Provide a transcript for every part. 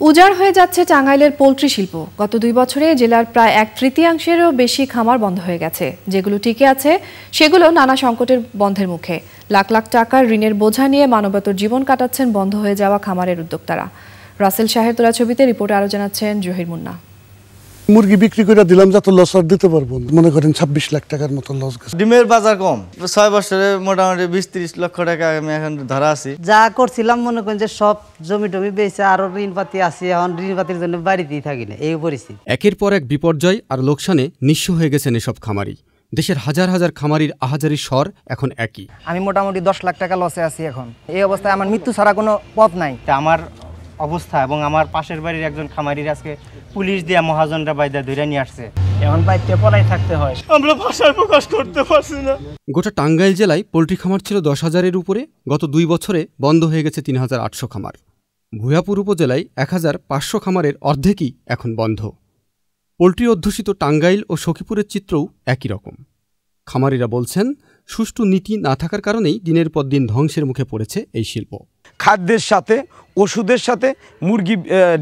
উজাড় হয়ে যাচ্ছে টাঙ্গাইলের পোল্ট্রি শিল্প। গত 2 বছরে জেলার প্রায় 1/3-এরও বেশি খামার বন্ধ হয়ে গেছে। যেগুলো টিকে আছে সেগুলো নানা সংকটের বন্ধের মুখে। লাখ লাখ টাকার ঋণের বোঝা নিয়ে মানবেতর জীবন কাটাচ্ছেন বন্ধ হয়ে যাওয়া খামারের উদ্যোক্তারা। রাসেল শাহের তোলা ছবিতে রিপোর্টে আরো জানাচ্ছেন জহির মুন্না। মুরগি বিক্রি করে দিলাম যত লস আর দিতে পারবো না। মনে করেন 26 লাখ টাকার মতো লস গেছে। ডিমের বাজার কম, 6 বছরে মোটামুটি 20-30 লক্ষ টাকা আমি এখন ধরা আছি। যা করছিলাম মনে করেন যে সব জমি টমি বেচে আরো ঋণপাতি আছে, এখন ঋণপাতির জন্য বাড়িতেই থাকি না, এই পরিস্থিতি। একের পর এক বিপর্যয় আর লোকসানে নিঃস্ব হয়ে গেছেন এসব খামারি। দেশের হাজার হাজার খামারির আহাজারির স্বর এখন একই। আমি মোটামুটি 10 লাখ টাকা লসে আছি এখন। এই অবস্থায় আমার মৃত্যু ছাড়া কোনো পথ নাই। আমার অবস্থা এবং আমার পাশের বাড়ির একজন খামারির আজকে পুলিশ দিয়ে মহাজনরা বাইদা ধরে নিয়ে আসছে। এখন বাইতে পলাই থাকতে হয়, আমরা ভাষায় প্রকাশ করতে পারছি না। গোটা টাঙ্গাইল জেলায় পোল্ট্রি খামার ছিল 10,000-এর উপরে। গত 2 বছরে বন্ধ হয়ে গেছে 3,800 খামার। ভূয়াপুর উপজেলায় 1,500 খামারের অর্ধেকই এখন বন্ধ। পোল্ট্রি অধ্যুষিত টাঙ্গাইল ও সখীপুরের চিত্রও একই রকম। খামারিরা বলছেন, সুষ্ঠু নীতি না থাকার কারণেই দিনের পর দিন ধ্বংসের মুখে পড়েছে এই শিল্প। খাদ্যের সাথে, ওষুধের সাথে, মুরগি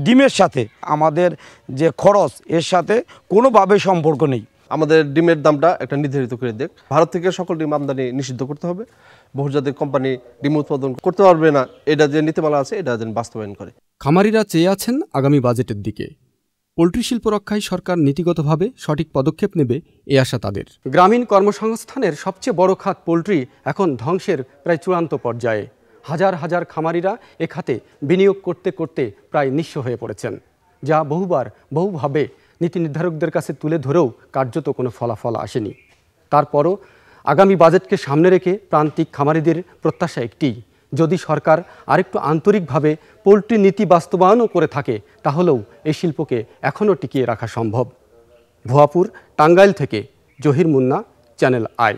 ডিমের সাথে আমাদের যে খরচ এর সাথে কোনোভাবে সম্পর্ক নেই। আমাদের ডিমের দামটা একটা নির্ধারিত করে দেখ। ভারত থেকে সকল ডিম আমদানি নিষিদ্ধ করতে হবে। বহুজাতিক কোম্পানি ডিম উৎপাদন করতে পারবে না, এটা যে নীতিমালা আছে এটা যেন বাস্তবায়ন করে। খামারিরা চেয়ে আছেন আগামী বাজেটের দিকে। পোল্ট্রি শিল্প রক্ষায় সরকার নীতিগতভাবে সঠিক পদক্ষেপ নেবে এ আশা তাদের। গ্রামীণ কর্মসংস্থানের সবচেয়ে বড় খাত পোল্ট্রি এখন ধ্বংসের প্রায় চূড়ান্ত পর্যায়ে। হাজার হাজার খামারিরা এ খাতে বিনিয়োগ করতে করতে প্রায় নিঃস্ব হয়ে পড়েছেন, যা বহুভাবে নীতি নির্ধারকদের কাছে তুলে ধরেও কার্যত কোনো ফলাফল আসেনি। তারপরও আগামী বাজেটকে সামনে রেখে প্রান্তিক খামারিদের প্রত্যাশা একটিই, যদি সরকার আরেকটু আন্তরিকভাবে পোল্ট্রি নীতি বাস্তবায়নও করে থাকে তাহলেও এই শিল্পকে এখনও টিকিয়ে রাখা সম্ভব। ভুয়াপুর, টাঙ্গাইল থেকে জহির মুন্না, চ্যানেল আই।